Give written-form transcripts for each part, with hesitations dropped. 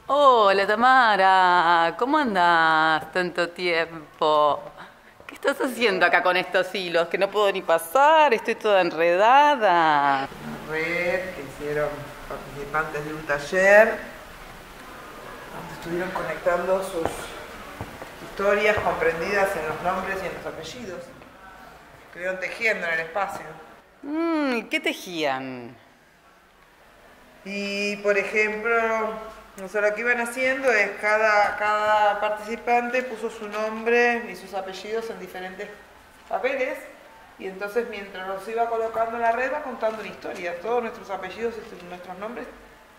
Hola Tamara, ¿cómo andás tanto tiempo? ¿Qué estás haciendo acá con estos hilos? Que no puedo ni pasar, estoy toda enredada. Red que hicieron participantes de un taller donde estuvieron conectando sus historias comprendidas en los nombres y en los apellidos. Estuvieron tejiendo en el espacio. ¿Qué tejían? Y por ejemplo, no sé, lo que iban haciendo es cada participante puso su nombre y sus apellidos en diferentes papeles. Y entonces mientras los iba colocando en la red va contando una historia. Todos nuestros apellidos y nuestros nombres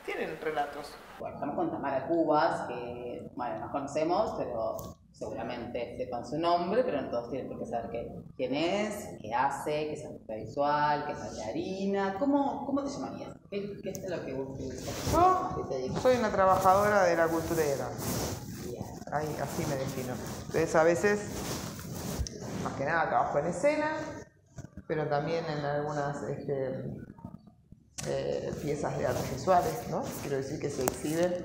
tienen relatos. Bueno, estamos con Tamara Cubas, que, bueno, nos conocemos, pero seguramente sepan su nombre, pero no todos tienen por qué saber quién es, qué hace, qué es artista visual, qué es bailarina. ¿Cómo te llamarías? ¿Qué es lo que vos Yo soy una trabajadora de la culturera. Bien. Ahí, así me defino. Entonces a veces, más que nada, trabajo en escena, pero también en algunas piezas de artes visuales, ¿no? Quiero decir que se exhiben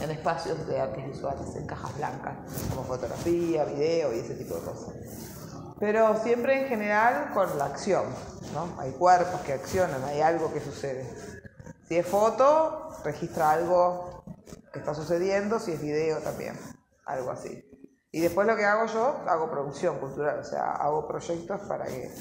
en espacios de artes visuales, en cajas blancas, como fotografía, video y ese tipo de cosas. Pero siempre en general con la acción, ¿no? Hay cuerpos que accionan, hay algo que sucede. Si es foto, registra algo que está sucediendo, si es video también, algo así. Y después lo que hago yo, hago producción cultural, o sea, hago proyectos para que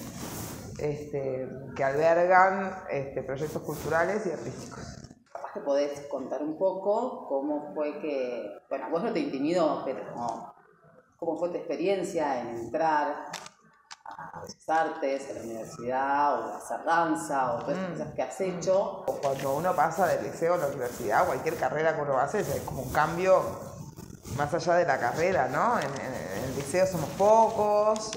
albergan proyectos culturales y artísticos. Capaz que podés contar un poco cómo fue que, bueno, vos no te intimidó, pero cómo fue tu experiencia en entrar a Bellas Artes, a la universidad, o a hacer danza, o todas esas cosas que has hecho. Cuando uno pasa del liceo a la universidad, cualquier carrera que uno hace es como un cambio más allá de la carrera, ¿no? En el liceo somos pocos,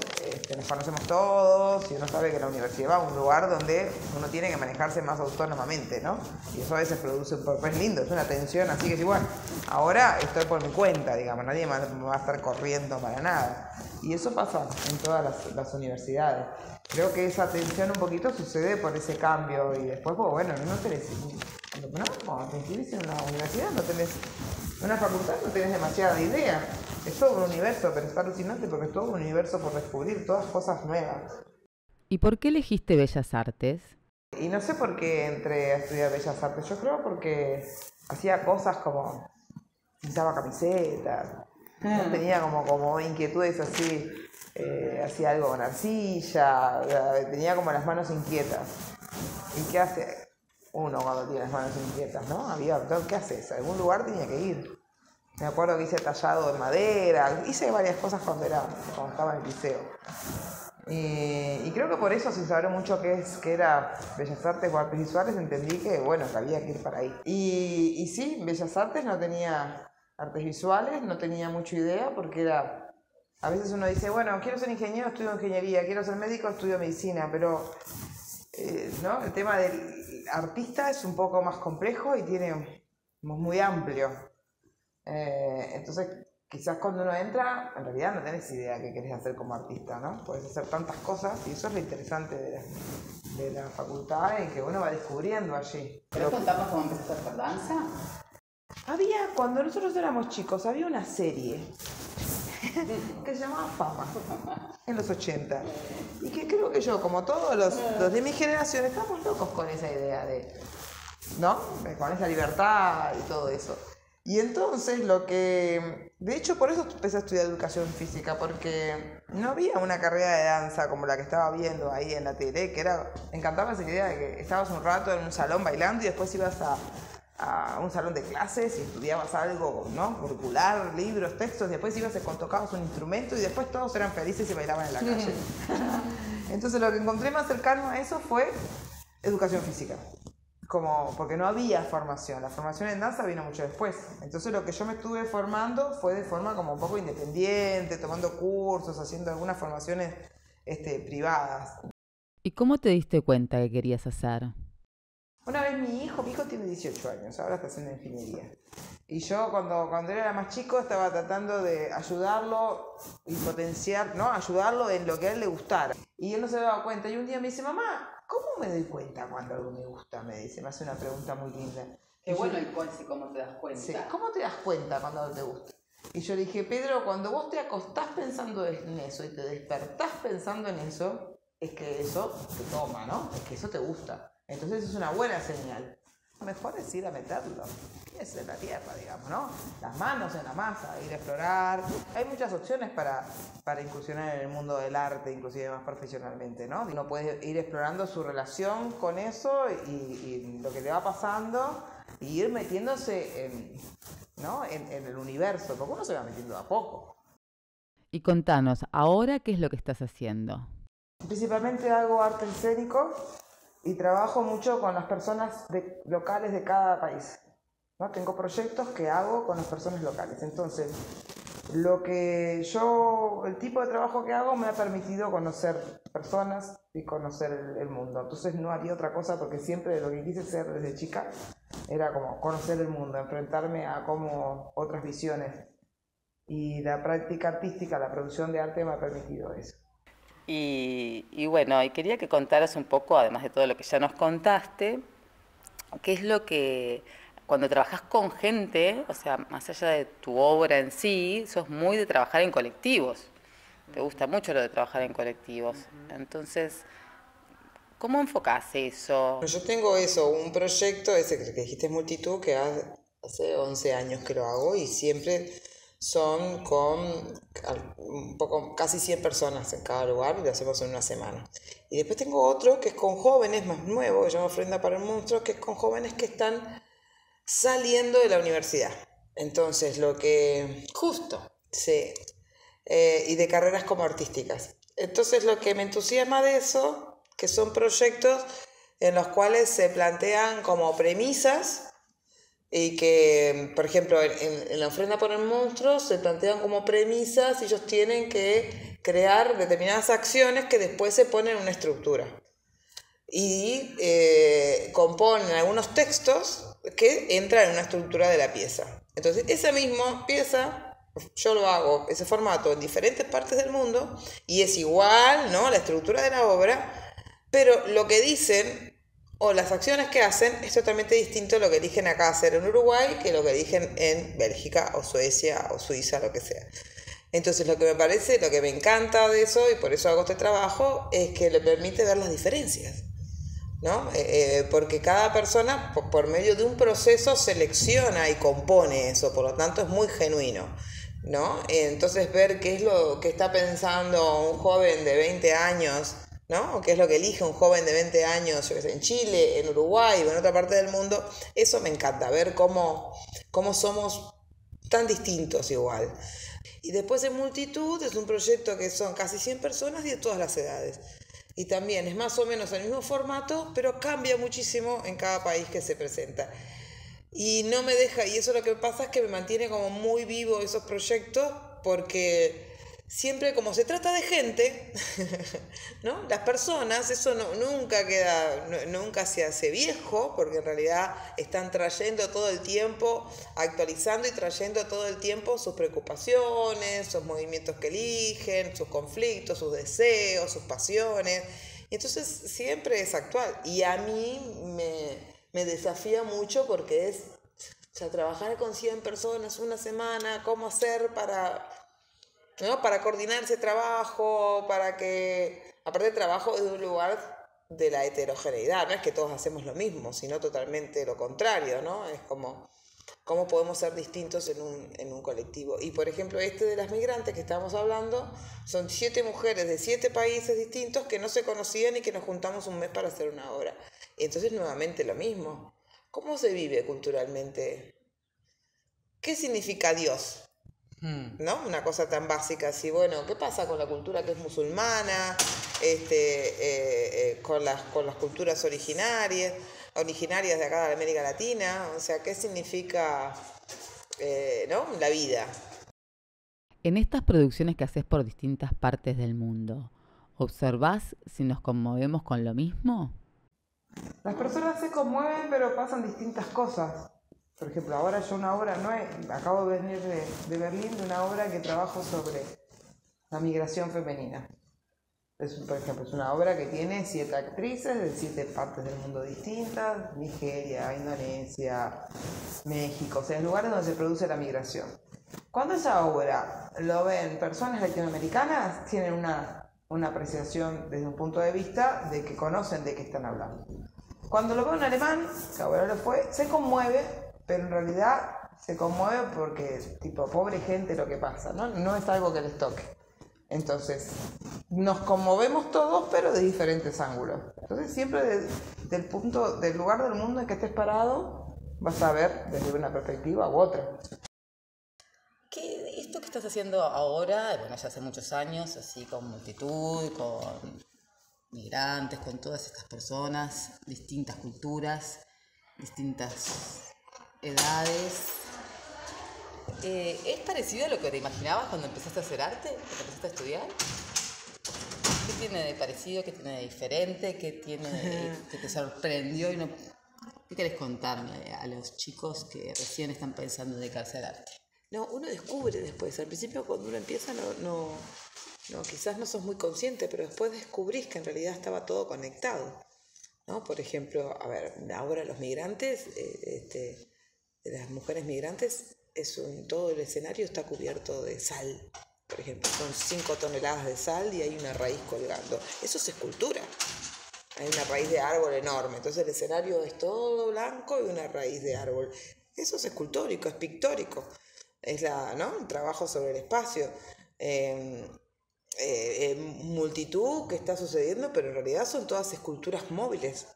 nos conocemos todos, y uno sabe que la universidad va a un lugar donde uno tiene que manejarse más autónomamente, ¿no? Y eso a veces produce un papel lindo, es una tensión, así que es igual. Ahora estoy por mi cuenta, digamos, nadie me va a estar corriendo para nada. Y eso pasa en todas las universidades. Creo que esa tensión un poquito sucede por ese cambio y después, pues, bueno, no tenés, ¿no? Cuando te inscribís en una universidad no tenés, en una facultad no tenés demasiada idea. Es todo un universo, pero está alucinante porque es todo un universo por descubrir, todas cosas nuevas. ¿Y por qué elegiste Bellas Artes? Y no sé por qué entré a estudiar Bellas Artes, yo creo porque hacía cosas como pintaba camisetas, tenía como inquietudes así, hacía algo con arcilla, tenía como las manos inquietas. ¿Y qué hace uno cuando tiene las manos inquietas, no? ¿Qué haces? A algún lugar tenía que ir. Me acuerdo que hice tallado de madera, hice varias cosas cuando estaba en el liceo. Y creo que por eso, sin saber mucho qué era Bellas Artes o Artes Visuales, entendí que, bueno, que había que ir para ahí. Y sí, Bellas Artes no tenía artes visuales, no tenía mucha idea, porque era... A veces uno dice, bueno, quiero ser ingeniero, estudio ingeniería, quiero ser médico, estudio medicina, pero ¿no? El tema del artista es un poco más complejo y muy amplio. Entonces, quizás cuando uno entra, en realidad no tenés idea qué querés hacer como artista, ¿no? Podés hacer tantas cosas y eso es lo interesante de la facultad y que uno va descubriendo allí. ¿Querés contarnos cómo empezaste a hacer danza? Cuando nosotros éramos chicos, había una serie que se llamaba Fama, en los 80. Y que creo que yo, como todos los de mi generación, estamos locos con esa idea ¿no? Con esa libertad y todo eso. Y entonces de hecho por eso empecé a estudiar educación física, porque no había una carrera de danza como la que estaba viendo ahí en la tele, me encantaba esa idea de que estabas un rato en un salón bailando y después ibas a un salón de clases y estudiabas algo, ¿no? Curricular, libros, textos, y después ibas y tocabas un instrumento y después todos eran felices y bailaban en la calle. Entonces lo que encontré más cercano a eso fue educación física. Porque no había formación, la formación en danza vino mucho después. Entonces lo que yo me estuve formando fue de forma como un poco independiente, tomando cursos, haciendo algunas formaciones privadas. ¿Y cómo te diste cuenta que querías hacer? Una vez mi hijo tiene 18 años, ahora está haciendo ingeniería. Y yo cuando él era más chico estaba tratando de ayudarlo y potenciar, ¿no? Ayudarlo en lo que a él le gustara. Y él no se daba cuenta. Y un día me dice, mamá, ¿cómo me doy cuenta cuando algo me gusta? Me dice, me hace una pregunta muy linda. Qué bueno el cómo te das cuenta. Sí, ¿cómo te das cuenta cuando algo te gusta? Y yo le dije, Pedro, cuando vos te acostás pensando en eso y te despertás pensando en eso, es que eso te toma, ¿no? Es que eso te gusta. Entonces es una buena señal. Lo mejor es ir a meterlo. Es en la tierra, digamos, ¿no? Las manos en la masa, ir a explorar. Hay muchas opciones para incursionar en el mundo del arte, inclusive más profesionalmente, ¿no? Uno puede ir explorando su relación con eso y lo que le va pasando y ir metiéndose en el universo, porque uno se va metiendo a poco. Y contanos, ¿ahora qué es lo que estás haciendo? Principalmente hago arte escénico y trabajo mucho con las personas locales de cada país, ¿no? Tengo proyectos que hago con las personas locales. Entonces, el tipo de trabajo que hago me ha permitido conocer personas y conocer el mundo. Entonces no haría otra cosa porque siempre lo que quise ser desde chica era como conocer el mundo, enfrentarme a como otras visiones. Y la práctica artística, la producción de arte me ha permitido eso. Y bueno, y quería que contaras un poco, además de todo lo que ya nos contaste, qué es lo que, cuando trabajas con gente, o sea, más allá de tu obra en sí, sos muy de trabajar en colectivos. Te gusta mucho lo de trabajar en colectivos. Entonces, ¿cómo enfocás eso? Yo tengo un proyecto, ese que dijiste Multitud, que hace 11 años que lo hago y siempre son con casi 100 personas en cada lugar y lo hacemos en una semana. Y después tengo otro que es con jóvenes, más nuevo, que se llama Ofrenda para el Monstruo, que es con jóvenes que están saliendo de la universidad. Entonces, Justo. sí, y de carreras como artísticas. Entonces, lo que me entusiasma de eso, que son proyectos en los cuales se plantean como premisas y que, por ejemplo, en la Ofrenda por el Monstruo se plantean como premisas y ellos tienen que crear determinadas acciones que después se ponen en una estructura. Y componen algunos textos que entran en una estructura de la pieza. Entonces, esa misma pieza, yo lo hago, ese formato, en diferentes partes del mundo, y es igual, ¿no?, la estructura de la obra, pero lo que dicen o las acciones que hacen es totalmente distinto a lo que eligen acá hacer en Uruguay que lo que eligen en Bélgica o Suecia o Suiza, lo que sea. Entonces lo que me encanta de eso, y por eso hago este trabajo, es que le permite ver las diferencias, ¿no? Porque cada persona por medio de un proceso selecciona y compone eso, por lo tanto es muy genuino, ¿no? Entonces ver qué es lo que está pensando un joven de 20 años, ¿no? O qué es lo que elige un joven de 20 años, yo qué sé, en Chile, en Uruguay o en otra parte del mundo, eso me encanta, ver cómo somos tan distintos igual. Y después en Multitud es un proyecto que son casi 100 personas y de todas las edades. Y también es más o menos el mismo formato, pero cambia muchísimo en cada país que se presenta. Y no me deja, y eso lo que pasa es que me mantiene como muy vivo esos proyectos, porque siempre como se trata de gente, ¿no? Las personas, eso nunca se hace viejo, porque en realidad están trayendo todo el tiempo, actualizando y trayendo todo el tiempo sus preocupaciones, sus movimientos que eligen, sus conflictos, sus deseos, sus pasiones. Y entonces siempre es actual. Y a mí me desafía mucho porque trabajar con 100 personas una semana, cómo hacer para coordinar ese trabajo, para que, aparte trabajo desde un lugar de la heterogeneidad, no es que todos hacemos lo mismo, sino totalmente lo contrario, ¿no? Es como, ¿cómo podemos ser distintos en un colectivo? Y por ejemplo, de las migrantes que estamos hablando, son 7 mujeres de 7 países distintos que no se conocían y que nos juntamos un mes para hacer una obra. Y entonces nuevamente lo mismo. ¿Cómo se vive culturalmente? ¿Qué significa Dios? ¿No? Una cosa tan básica así, bueno, ¿qué pasa con la cultura que es musulmana? Con las culturas originarias de acá de América Latina, o sea, ¿qué significa ¿no?, la vida? En estas producciones que haces por distintas partes del mundo, ¿observás si nos conmovemos con lo mismo? Las personas se conmueven, pero pasan distintas cosas. Por ejemplo, ahora yo acabo de venir de Berlín, de una obra que trabajo sobre la migración femenina. Por ejemplo, es una obra que tiene 7 actrices de 7 partes del mundo distintas, Nigeria, Indonesia, México, o sea, es lugares donde se produce la migración. Cuando esa obra lo ven personas latinoamericanas, tienen una apreciación desde un punto de vista de que conocen de qué están hablando. Cuando lo ve un alemán, que ahora lo fue, se conmueve, pero en realidad se conmueve porque, tipo, pobre gente lo que pasa, ¿no? No es algo que les toque. Entonces, nos conmovemos todos, pero de diferentes ángulos. Entonces, siempre del lugar del mundo en que estés parado, vas a ver desde una perspectiva u otra. Esto que estás haciendo ahora, bueno, ya hace muchos años, así con multitud, con migrantes, con todas estas personas, distintas culturas, distintas edades, ¿es parecido a lo que te imaginabas cuando empezaste a hacer arte, cuando empezaste a estudiar? ¿Qué tiene de parecido, qué tiene de diferente, qué tiene que te sorprendió? ¿Qué querés contarme a los chicos que recién están pensando en dedicarse al arte? No, uno descubre después. Al principio, cuando uno empieza, no, quizás no sos muy consciente, pero después descubrís que en realidad estaba todo conectado, ¿no? Por ejemplo, a ver, ahora los migrantes, de las mujeres migrantes, todo el escenario está cubierto de sal. Por ejemplo, son 5 toneladas de sal y hay una raíz colgando. Eso es escultura. Hay una raíz de árbol enorme. Entonces el escenario es todo blanco y una raíz de árbol. Eso es escultórico, es pictórico. Es el trabajo sobre el espacio. Multitud que está sucediendo, pero en realidad son todas esculturas móviles,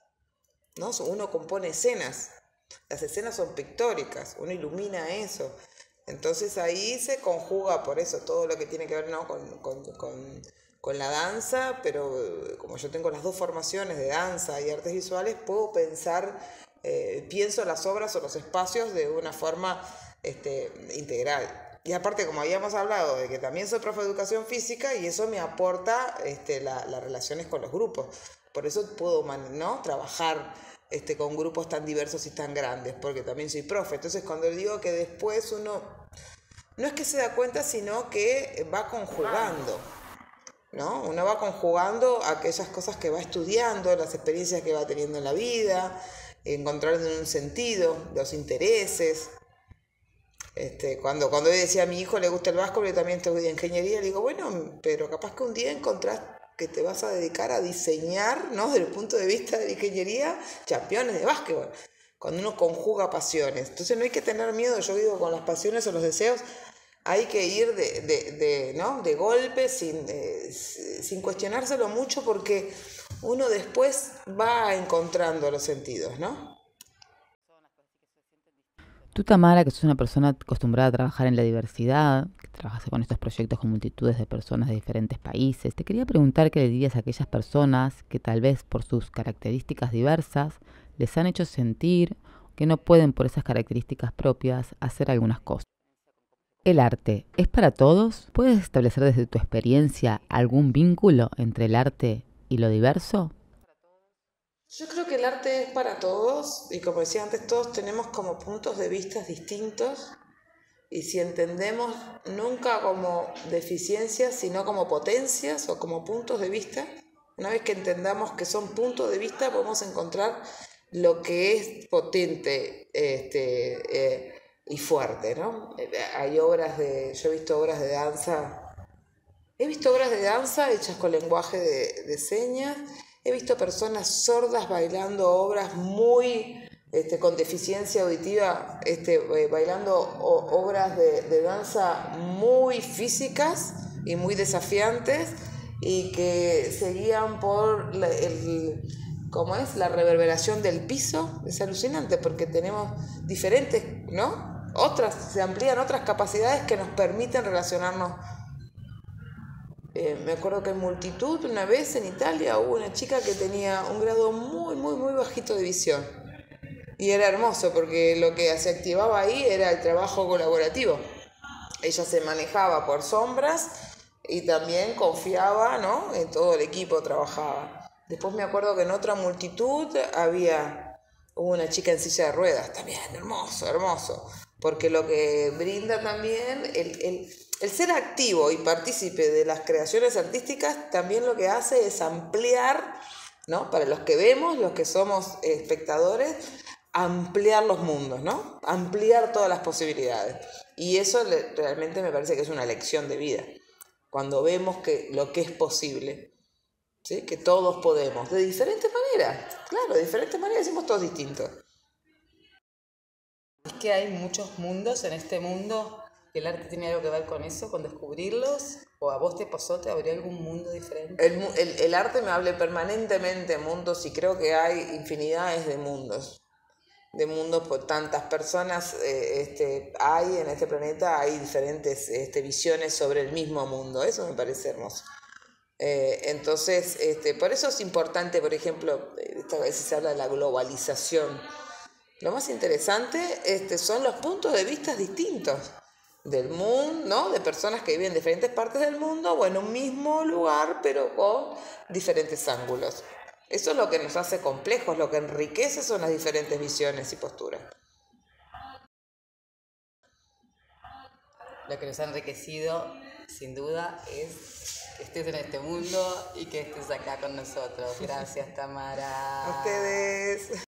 ¿no? Uno compone escenas. Las escenas son pictóricas, uno ilumina eso. Entonces ahí se conjuga por eso todo lo que tiene que ver, ¿no? con la danza, pero como yo tengo las dos formaciones de danza y artes visuales, puedo pensar, pienso las obras o los espacios de una forma integral. Y aparte, como habíamos hablado, de que también soy profe de educación física y eso me aporta las relaciones con los grupos. Por eso puedo trabajar con grupos tan diversos y tan grandes, porque también soy profe. Entonces, cuando digo que después uno, no es que se da cuenta, sino que va conjugando, ¿no? Uno va conjugando aquellas cosas que va estudiando, las experiencias que va teniendo en la vida, encontrando un sentido, los intereses. Cuando yo decía a mi hijo le gusta el básquetbol y también estudia ingeniería, le digo, bueno, pero capaz que un día encontrás que te vas a dedicar a diseñar, ¿no? Desde el punto de vista de la ingeniería, campeones de básquetbol, cuando uno conjuga pasiones. Entonces no hay que tener miedo, yo digo, con las pasiones o los deseos, hay que ir de golpe, sin cuestionárselo mucho, porque uno después va encontrando los sentidos, ¿no? Tú, Tamara, que sos una persona acostumbrada a trabajar en la diversidad, que trabajas con estos proyectos con multitudes de personas de diferentes países, te quería preguntar qué le dirías a aquellas personas que tal vez por sus características diversas les han hecho sentir que no pueden por esas características propias hacer algunas cosas. ¿El arte es para todos? ¿Puedes establecer desde tu experiencia algún vínculo entre el arte y lo diverso? Yo creo que el arte es para todos y, como decía antes, todos tenemos como puntos de vista distintos, y si entendemos nunca como deficiencias sino como potencias o como puntos de vista, una vez que entendamos que son puntos de vista, podemos encontrar lo que es potente y fuerte, ¿no? Yo he visto obras de danza, hechas con lenguaje de señas. He visto personas sordas bailando obras muy con deficiencia auditiva, bailando obras de danza muy físicas y muy desafiantes, y que seguían por la reverberación del piso. Es alucinante porque tenemos diferentes, ¿no? Se amplían otras capacidades que nos permiten relacionarnos. Me acuerdo que en multitud, una vez en Italia, hubo una chica que tenía un grado muy, muy, muy bajito de visión. Y era hermoso porque lo que se activaba ahí era el trabajo colaborativo. Ella se manejaba por sombras y también confiaba, ¿no? En todo el equipo trabajaba. Después me acuerdo que en otra multitud hubo una chica en silla de ruedas, también hermoso, hermoso. Porque lo que brinda también El ser activo y partícipe de las creaciones artísticas también lo que hace es ampliar, ¿no? Para los que vemos, los que somos espectadores, ampliar los mundos, ¿no? Ampliar todas las posibilidades. Y eso realmente me parece que es una lección de vida. Cuando vemos que lo que es posible, ¿sí? Que todos podemos, de diferentes maneras. Claro, de diferentes maneras, decimos todos distintos. Es que hay muchos mundos en este mundo. ¿El arte tiene algo que ver con eso, con descubrirlos? ¿O a vos te pasó, te habría algún mundo diferente? El arte me habla permanentemente de mundos y creo que hay infinidades de mundos por tantas personas hay en este planeta, hay diferentes visiones sobre el mismo mundo. Eso me parece hermoso. Entonces, por eso es importante, por ejemplo, a veces se habla de la globalización. Lo más interesante son los puntos de vista distintos del mundo, ¿no? De personas que viven en diferentes partes del mundo o en un mismo lugar, pero con diferentes ángulos. Eso es lo que nos hace complejos, lo que enriquece son las diferentes visiones y posturas. Lo que nos ha enriquecido, sin duda, es que estés en este mundo y que estés acá con nosotros. Gracias, Tamara. A ustedes.